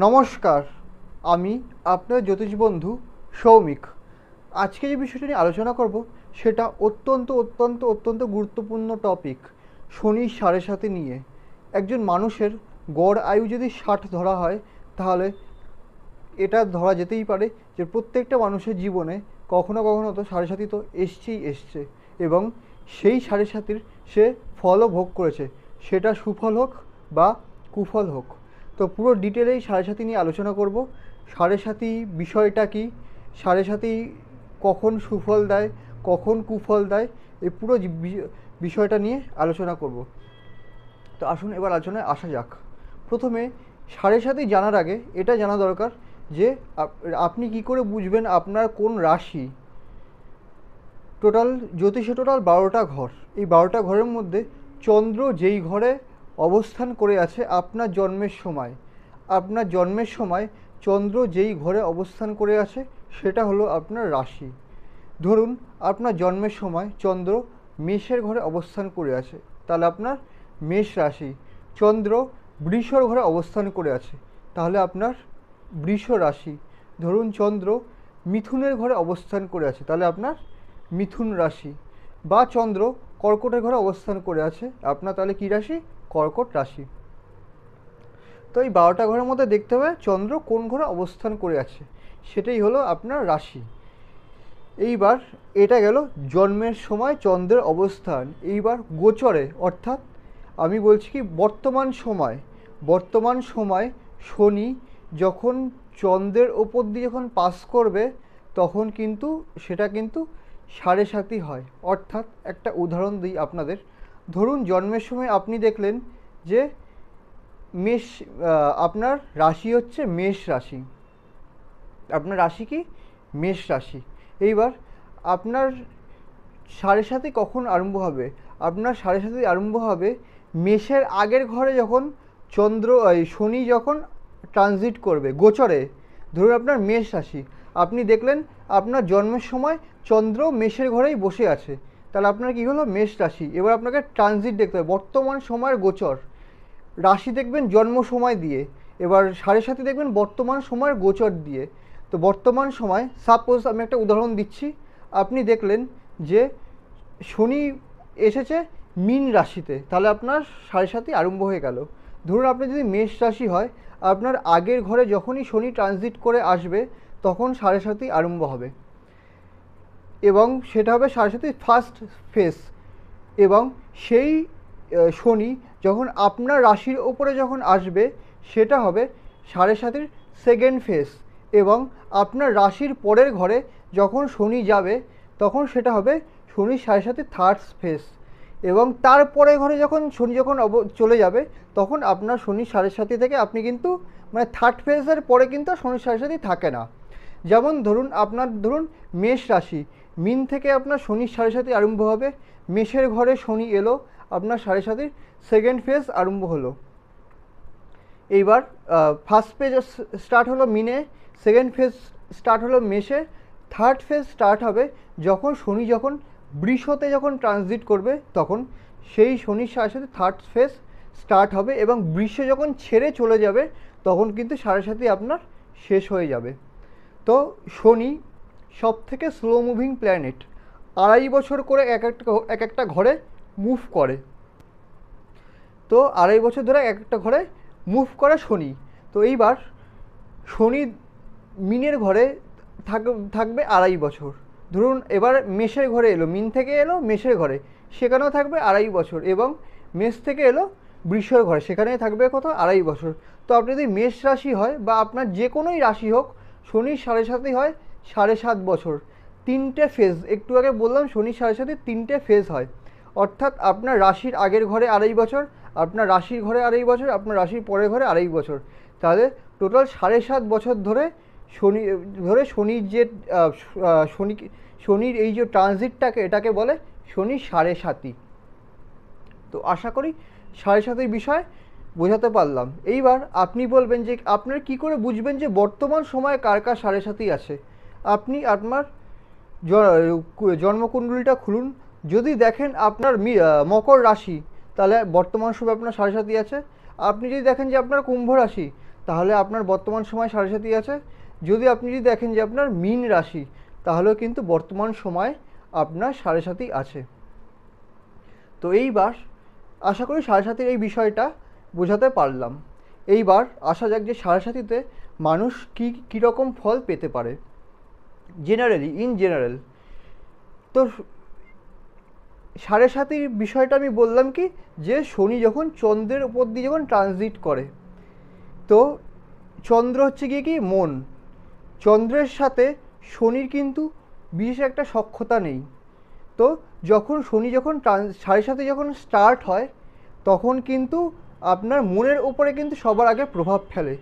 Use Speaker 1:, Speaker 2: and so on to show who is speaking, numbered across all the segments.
Speaker 1: নমস্কার, আমি আপনার জ্যোতিষ বন্ধু সৌমিক। আজকে যে বিষয়টা নিয়ে আলোচনা করব সেটা অত্যন্ত গুরুত্বপূর্ণ টপিক, শনির সাড়ে সাথে নিয়ে। একজন মানুষের গড় আয়ু যদি 60 ধরা হয়, তাহলে এটা ধরা যেতেই পারে যে প্রত্যেকটা মানুষের জীবনে কখনো কখনো তো সাড়ে সাথী তো এসছে, এবং সেই সাড়ে সাথীর সে ফলও ভোগ করেছে, সেটা সুফল হোক বা কুফল হোক। তো পুরো ডিটেলেই সাড়ে সাথী নিয়ে আলোচনা করব। সাড়ে সাথী বিষয়টা কি, সাড়ে সাথী কখন সুফল দেয়, কখন কুফল দেয়, এই পুরো বিষয়টা নিয়ে আলোচনা করব। তো আসুন এবার আলোচনায় আসা যাক। প্রথমে সাড়ে সাথী জানার আগে এটা জানা দরকার যে আপনি কি করে বুঝবেন আপনার কোন রাশি। জ্যোতিষে টোটাল 12টা ঘর। এই 12টা ঘরের মধ্যে চন্দ্র যেই ঘরে অবস্থান করে আছে আপনার জন্মের সময় চন্দ্র যেই ঘরে অবস্থান করে আছে সেটা হলো আপনার রাশি। ধরুন আপনার জন্মের সময় চন্দ্র মেষের ঘরে অবস্থান করে আছে, তাহলে আপনার মেষ রাশি। চন্দ্র বৃষর ঘরে অবস্থান করে আছে, তাহলে আপনার বৃষ রাশি। ধরুন চন্দ্র মিথুনের ঘরে অবস্থান করে আছে, তাহলে আপনার মিথুন রাশি। বা চন্দ্র কর্কটের ঘরে অবস্থান করে আছে, আপনার তাহলে কী রাশি? কর্কট রাশি। তো এই 12টা ঘরের মধ্যে দেখতে হবে চন্দ্র কোন ঘরে অবস্থান করে আছে, সেটাই হলো আপনার রাশি। এইবার এটা গেল জন্মের সময় চন্দ্রের অবস্থান। এইবার গোচরে, অর্থাৎ আমি বলছি কি বর্তমান সময় শনি যখন চন্দ্রের ওপর দিয়ে যখন পাস করবে, তখন কিন্তু সেটা কিন্তু সাড়ে সাতই হয়। অর্থাৎ একটা উদাহরণ দিই আপনাদের। ধরুন জন্মের সময় আপনি দেখলেন যে মেষ, আপনার রাশি হচ্ছে মেষ রাশি। আপনার রাশি কি? মেষ রাশি। এইবার আপনার সাড়ে সাথে কখন আরম্ভ হবে? আপনার সাড়ে সাথে আরম্ভ হবে মেষের আগের ঘরে যখন শনি যখন ট্রানজিট করবে গোচরে। ধরুন আপনার মেষ রাশি, আপনি দেখলেন আপনার জন্মের সময় চন্দ্র মেষের ঘরেই বসে আছে, তাহলে আপনার কি হলো? মেষ রাশি। এবার আপনাকে ট্রানজিট দেখতে হবে, বর্তমান সময়ের গোচর। রাশি দেখবেন জন্ম সময় দিয়ে, এবার সাড়ে সাথে দেখবেন বর্তমান সময়ের গোচর দিয়ে। তো বর্তমান সময়, সাপোজ আমি একটা উদাহরণ দিচ্ছি, আপনি দেখলেন যে শনি এসেছে মীন রাশিতে, তাহলে আপনার সাড়ে সাতই আরম্ভ হয়ে গেল। ধরুন আপনি যদি মেষ রাশি হয়, আপনার আগের ঘরে যখনই শনি ট্রানজিট করে আসবে তখন সাড়ে সাতই আরম্ভ হবে, এবং সেটা হবে সাড়ে সাতই ফার্স্ট ফেজ। এবং সেই শনি যখন আপনার রাশির ওপরে যখন আসবে সেটা হবে সাড়ে সাতের সেকেন্ড ফেজ। এবং আপনার রাশির পরের ঘরে যখন শনি যাবে তখন সেটা হবে শনি সাড়ে সাতের থার্ড ফেজ। এবং তারপরে ঘরে যখন শনি চলে যাবে তখন আপনার শনি সাড়ে সাতি থেকে আপনি কিন্তু মানে থার্ড ফেজের পরে কিন্তু শনি সাড়ে সাতি থাকে না। যেমন ধরুন মেষ রাশি, মিন থেকে আপনার শনির সাড়ে সাতি আরম্ভ হবে, মেষের ঘরে শনি এলো, আপনার সাড়ে সাতির সেকেন্ড ফেজ আরম্ভ হলো। এইবার ফার্স্ট ফেজ স্টার্ট হলো মিনে, সেকেন্ড ফেজ স্টার্ট হলো মেষে, থার্ড ফেজ স্টার্ট হবে শনি যখন বৃষতে যখন ট্রানজিট করবে, তখন সেই শনির সাড়ে সাথে থার্ড ফেজ স্টার্ট হবে, এবং বৃষ যখন ছেড়ে চলে যাবে তখন কিন্তু সাড়ে সাথে আপনার শেষ হয়ে যাবে। তো শনি সব থেকে স্লো মুভিং প্ল্যানেট, 2.5 বছর করে এক একটা ঘরে মুভ করে। তো 2.5 বছর ধরে এক একটা ঘরে মুভ করে শনি। তো এইবার শনি মিনের ঘরে থাকবে 2.5 বছর। ধরুন এবার মেষের ঘরে এলো, মিন থেকে এলো মেষের ঘরে, সেখানেও থাকবে 2.5 বছর। এবং মেষ থেকে এলো বৃষের ঘরে, সেখানেই থাকবে কত? 2.5 বছর। তো আপনি যদি মেষ রাশি হয় বা আপনার যে কোনোই রাশি হোক, শনির সাড়ে সাতই হয় 7.5 বছর। 3টে ফেজ, একটু আগে বললাম শনির সাড়ে সাথে 3টে ফেজ হয়। অর্থাৎ আপনার রাশির আগের ঘরে 2.5 বছর, আপনার রাশির ঘরে 2.5 বছর, আপনার রাশির পরের ঘরে 2.5 বছর। তাহলে টোটাল 7.5 বছর ধরে শনির যে শনির এই যে ট্রানজিটটাকে, এটাকে বলে শনির সাড়ে সাতি। তো আশা করি সাড়ে সাতির বিষয় বোঝাতে পারলাম। এইবার আপনি বলবেন যে আপনার কি করে বুঝবেন যে বর্তমান সময়ে কার কার সাড়ে সাতি আছে? আপনি আপনার জন্মকুণ্ডলিটা খুলুন, যদি দেখেন আপনার মকর রাশি, তাহলে বর্তমান সময়ে আপনার সাড়ে সাতি আছে। আপনি যদি দেখেন যে আপনার কুম্ভ রাশি, তাহলে আপনার বর্তমান সময় সাড়ে সাতি আছে। যদি আপনি যদি দেখেন যে আপনার মীন রাশি, তাহলেও কিন্তু বর্তমান সময় আপনার সাড়ে সাতি আছে। তো এইবার আশা করি সাড়ে সাতির এই বিষয়টা বোঝাতে পারলাম। এইবার আসা যাক যে সাড়ে সাতিতে মানুষ কীরকম ফল পেতে পারে জেনারেলি, ইন জেনারেল। তো সাড়ে সাতির বিষয়টা আমি বললাম কি, যে শনি যখন চন্দ্রের উপর দিয়ে যখন ট্রানজিট করে, তো চন্দ্র হচ্ছে গিয়ে কি মন, চন্দ্রের সাথে শনির কিন্তু বিশেষ একটা সখ্যতা নেই। তো যখন শনি যখন সাড়ে সাথে যখন স্টার্ট হয়, তখন কিন্তু আপনার মনের উপরে কিন্তু সবার আগে প্রভাব ফেলে।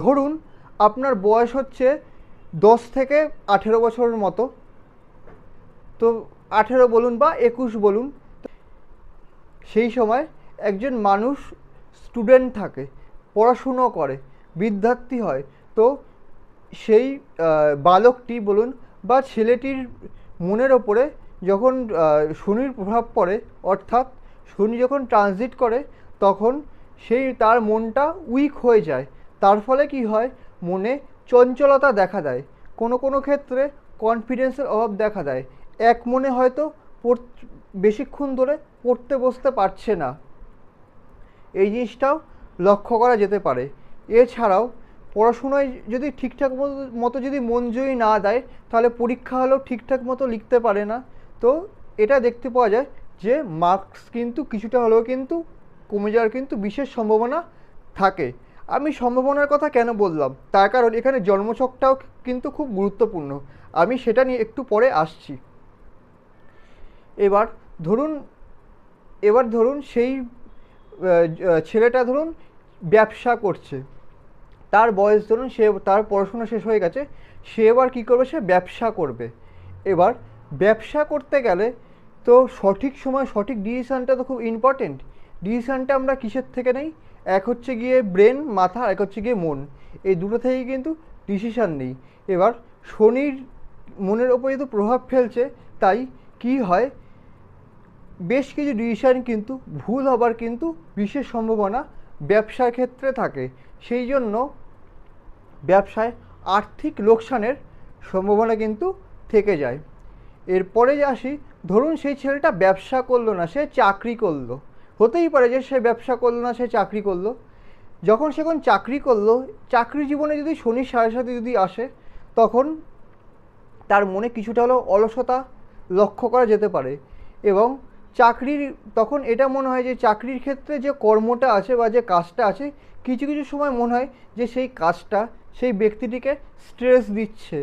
Speaker 1: ধরুন আপনার বয়স হচ্ছে 10 থেকে 18 বছরের মতো, তো 18 বলুন বা 21 বলুন, সেই সময় একজন মানুষ স্টুডেন্ট থাকে, পড়াশুনো করে, বিদ্যার্থী হয়। তো সেই বালকটি বলুন বা ছেলেটির মনের ওপরে যখন শনির প্রভাব পড়ে, অর্থাৎ শনি যখন ট্রানজিট করে, তখন তার মনটা উইক হয়ে যায়। তার ফলে কি হয়, মনে চঞ্চলতা দেখা দেয়, কোনো কোনো ক্ষেত্রে কনফিডেন্সের অভাব দেখা দেয়, এক মনে হয়তো বেশিক্ষণ ধরে পড়তে বসতে পারছে না, এই জিনিসটাও লক্ষ্য করা যেতে পারে। এছাড়াও পড়াশোনায় যদি ঠিকঠাক মতো যদি মন যদি না দেয়, তাহলে পরীক্ষা হলেও ঠিকঠাক মতো লিখতে পারে না। তো এটা দেখতে পাওয়া যায় যে মার্কস কিন্তু কিছুটা হলেও কিন্তু কমে যাওয়ার কিন্তু বিশেষ সম্ভাবনা থাকে। আমি সম্ভাবনার কথা কেন বললাম, তার কারণ এখানে জন্মছকটাও কিন্তু খুব গুরুত্বপূর্ণ, আমি সেটা নিয়ে একটু পরে আসছি। এবার ধরুন সেই ছেলেটা ধরুন ব্যবসা করছে, তার বয়স ধরুন তার পড়াশোনা শেষ হয়ে গেছে, সে এবার কী করবে, সে ব্যবসা করবে। এবার ব্যবসা করতে গেলে তো সঠিক সময় সঠিক ডিসিশানটা তো খুব ইম্পর্টেন্ট। ডিসিশানটা আমরা কিসের থেকে নেই, এক হচ্ছে গিয়ে ব্রেন মাথা, এক হচ্ছে গিয়ে মন, এই দুটো থেকেই কিন্তু ডিসিশান নেই। এবার শনির মনের ওপরে যেহেতু প্রভাব ফেলছে, তাই কি হয়, বেশ কিছু ডিসিশান কিন্তু ভুল হবার কিন্তু বিশেষ সম্ভাবনা ব্যবসার ক্ষেত্রে থাকে। সেই জন্য ব্যবসায় আর্থিক লোকসানের সম্ভাবনা কিন্তু থেকে যায়। এরপরে যে আসি, ধরুন সেই ছেলেটা ব্যবসা করলো না, সে চাকরি করলো। হতেই পারে যে সে ব্যবসা করলো না, সে চাকরি করলো। যখন সে চাকরি করলো, চাকরি জীবনে যদি শনির সাড়ে সাথে যদি আসে, তখন তার মনে কিছুটা হলেও অলসতা লক্ষ্য করা যেতে পারে। এবং তখন এটা মনে হয় যে চাকরির ক্ষেত্রে যে কর্মটা আছে বা যে কাজটা আছে, কিছু কিছু সময় মনে হয় যে সেই কাজটা সেই ব্যক্তিটিকে স্ট্রেস দিচ্ছে,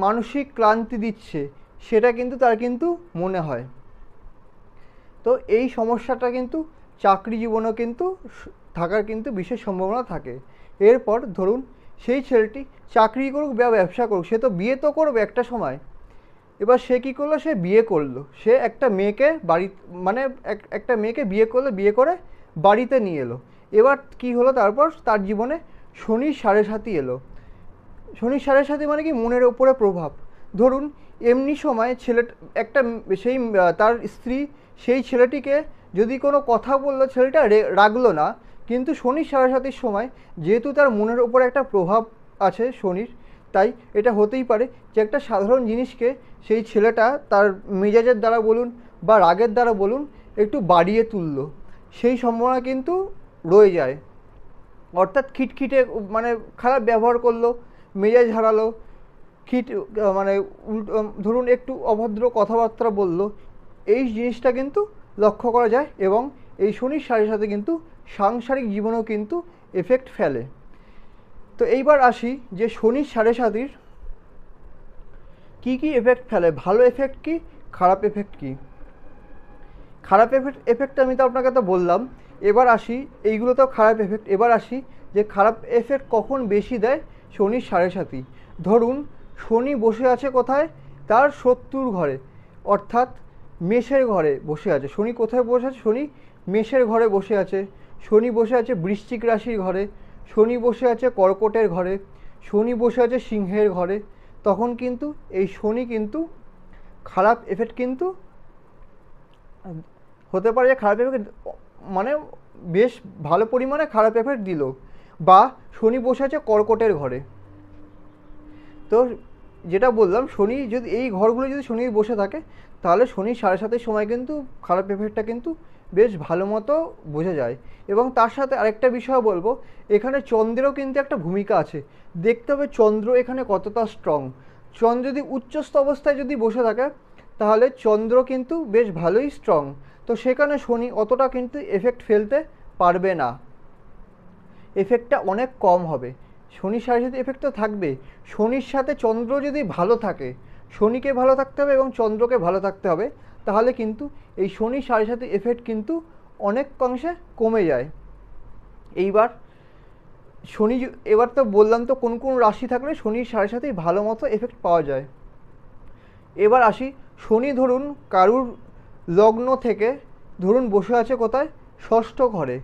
Speaker 1: মানসিক ক্লান্তি দিচ্ছে, সেটা কিন্তু তার কিন্তু মনে হয়। তো এই সমস্যাটা কিন্তু চাকরি জীবনেও কিন্তু থাকার কিন্তু বিশেষ সম্ভাবনা থাকে। এরপর ধরুন সেই ছেলেটি চাকরি করুক বা ব্যবসা করুক, সে তো বিয়ে তো করবে একটা সময়। এবার সে কী করলো, সে বিয়ে করলো, সে একটা মেয়েকে একটা মেয়েকে বিয়ে করলো, বিয়ে করে বাড়িতে নিয়ে এলো। এবার কি হলো, তারপর তার জীবনে শনির সাড়ে সাতি এলো। শনির সাড়ে সাতি মানে কি, মনের ওপরে প্রভাব। ধরুন এমনি সময় তার স্ত্রী সেই ছেলেটিকে যদি কোনো কথা বললো, ছেলেটা রাগলো না, কিন্তু শনির সাড়ে সাতির সময় যেহেতু তার মনের ওপরে একটা প্রভাব আছে শনির, তাই এটা হতেই পারে যে একটা সাধারণ জিনিসকে সেই ছেলেটা তার মেজাজের দ্বারা বলুন বা রাগের দ্বারা বলুন একটু বাড়িয়ে তুললো, সেই সম্ভাবনা কিন্তু রয়ে যায়। অর্থাৎ খিটখিটে খারাপ ব্যবহার করলো, মেজাজ হারালো, ধরুন একটু অভদ্র কথাবার্তা বলল, এই জিনিসটা কিন্তু লক্ষ্য করা যায়। এবং এই শনির সাড়ে সাথে কিন্তু সাংসারিক জীবনেও কিন্তু এফেক্ট ফেলে। তো এইবার আসি যে শনির সাড়ে সাতির কী কী এফেক্ট ফেলে, ভালো এফেক্ট কী, খারাপ এফেক্ট কী। খারাপ এফেক্ট আমি তো আপনাকে তো বললাম। এবার আসি, এইগুলো তো খারাপ এফেক্ট। এবার আসি যে খারাপ এফেক্ট কখন বেশি দেয় শনির সাড়ে সাতি। ধরুন শনি বসে আছে কোথায়, তার শত্রুর ঘরে, অর্থাৎ মেষের ঘরে বসে আছে। শনি কোথায় বসে আছে, শনি মেষের ঘরে বসে আছে, শনি বসে আছে বৃশ্চিক রাশির ঘরে, শনি বসে আছে কর্কটের ঘরে, শনি বসে আছে সিংহের ঘরে। তখন কিন্তু এই শনি কিন্তু খারাপ এফেক্ট কিন্তু হতে পারে, যে খারাপ এফেক্ট বেশ ভালো পরিমাণে খারাপ এফেক্ট দিল। বা শনি বসে আছে কর্কটের ঘরে। তো যেটা বললাম, শনি যদি এই ঘরগুলো যদি শনি বসে থাকে, তাহলে শনি 7:30 সময় কিন্তু খারাপ এফেক্টটা কিন্তু বেশ ভালো মতো বোঝা যায়। এবং তার সাথে আরেকটা বিষয় বলবো, এখানে চন্দ্রেরও কিন্তু একটা ভূমিকা আছে। দেখতে হবে চন্দ্র এখানে কতটা স্ট্রং। চন্দ্র যদি উচ্চস্থ অবস্থায় যদি বসে থাকে, তাহলে চন্দ্র কিন্তু বেশ ভালোই স্ট্রং। তো সেখানে শনি অতটা কিন্তু এফেক্ট ফেলতে পারবে না, এফেক্টটা অনেক কম হবে। শনির 7:30 এফেক্ট তো থাকবে। শনির সাথে চন্দ্র যদি ভালো থাকে, শনিকে ভালো থাকতে হবে এবং চন্দ্রকে ভালো থাকতে হবে, তাহলে কিন্তু এই শনির 7:30 এফেক্ট কিন্তু অনেক অংশে কমে যায়। এইবার শনি, এবার তো বললাম তো কোন কোন রাশি থাকলে শনির 7:30 ভালো মতো এফেক্ট পাওয়া যায়। এবার আসি, শনি ধরুন কারুর লগ্ন থেকে ধরুন বসে আছে কোথায়, ষষ্ঠ ঘরে,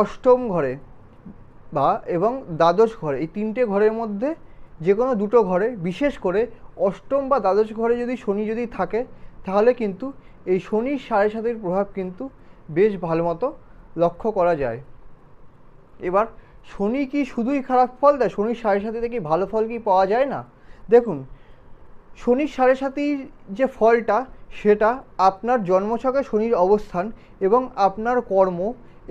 Speaker 1: অষ্টম ঘরে বা এবং দ্বাদশ ঘরে, এই তিনটে ঘরের মধ্যে যে কোনো দুটো ঘরে, বিশেষ করে অষ্টম বা দ্বাদশ ঘরে যদি শনি যদি থাকে, তাহলে কিন্তু এই শনির 7:30 প্রভাব কিন্তু বেশ ভালো মতো লক্ষ্য করা যায়। এবার শনি কি শুধুই খারাপ ফল দেয়? শনির 7:30 কি ভালো ফল কি পাওয়া যায় না? দেখুন, শনির 7:30 যে ফলটা, সেটা আপনার জন্মছকে শনির অবস্থান এবং আপনার কর্ম,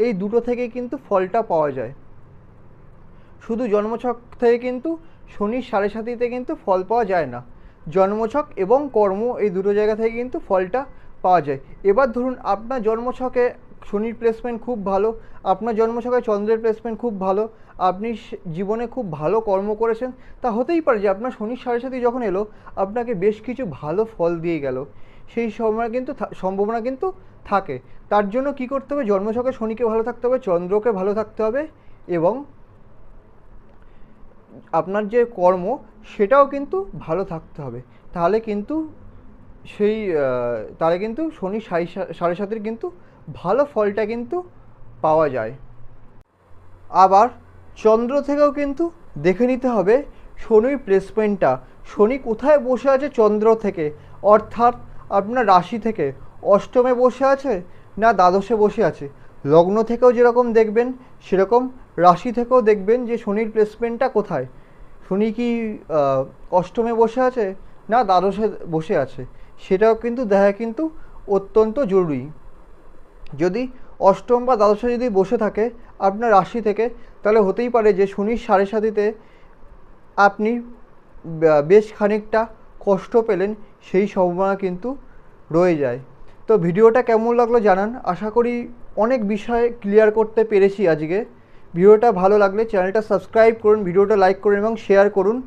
Speaker 1: এই দুটো থেকে কিন্তু ফলটা পাওয়া যায়। শুধু জন্মছক থেকে কিন্তু শনির 7:30 কিন্তু ফল পাওয়া যায় না। জন্মছক এবং কর্ম এই দুটো জায়গা থেকে কিন্তু ফলটা পাওয়া যায়। এবার ধরুন আপনার জন্মছকে শনির প্লেসমেন্ট খুব ভালো, আপনার জন্মছকে চন্দ্রের প্লেসমেন্ট খুব ভালো, আপনি জীবনে খুব ভালো কর্ম করেছেন, তা হতেই পারে যে আপনার শনির 7:30 যখন এলো, আপনাকে বেশ কিছু ভালো ফল দিয়ে গেল। সেই সময় কিন্তু সম্ভাবনা কিন্তু থাকে। তার জন্য কি করতে হবে? জন্মছকে শনিকে ভালো থাকতে হবে, চন্দ্রকে ভালো থাকতে হবে, এবং আপনার যে কর্ম সেটাও কিন্তু ভালো থাকতে হবে। তাহলে কিন্তু সেই তাহলে কিন্তু শনি 7:30 কিন্তু ভালো ফলটা কিন্তু পাওয়া যায়। আবার চন্দ্র থেকেও কিন্তু দেখে নিতে হবে শনির প্লেসমেন্টটা, শনি কোথায় বসে আছে চন্দ্র থেকে, অর্থাৎ আপনার রাশি থেকে অষ্টমে বসে আছে না দ্বাদশে বসে আছে। লগ্ন থেকেও যেরকম দেখবেন, সেরকম রাশি থেকেও দেখবেন যে শনির প্লেসমেন্টটা কোথায়। শনি কি অষ্টমে বসে আছে না দ্বাদশে বসে আছে, সেটাও কিন্তু দেখা কিন্তু অত্যন্ত জরুরি। যদি অষ্টম বা দ্বাদশে যদি বসে থাকে আপনার রাশি থেকে, তাহলে হতেই পারে যে শনির 7:30 আপনি বেশ খানিকটা কষ্ট পেলেন, সেই সম্ভাবনা কিন্তু রয়ে যায়। তো ভিডিওটা কেমন লাগলো জানান। আশা করি অনেক বিষয় ক্লিয়ার করতে পেরেছি আজকে। ভিডিওটা ভালো লাগলে চ্যানেলটা সাবস্ক্রাইব করুন, ভিডিওটা লাইক করুন এবং শেয়ার করুন।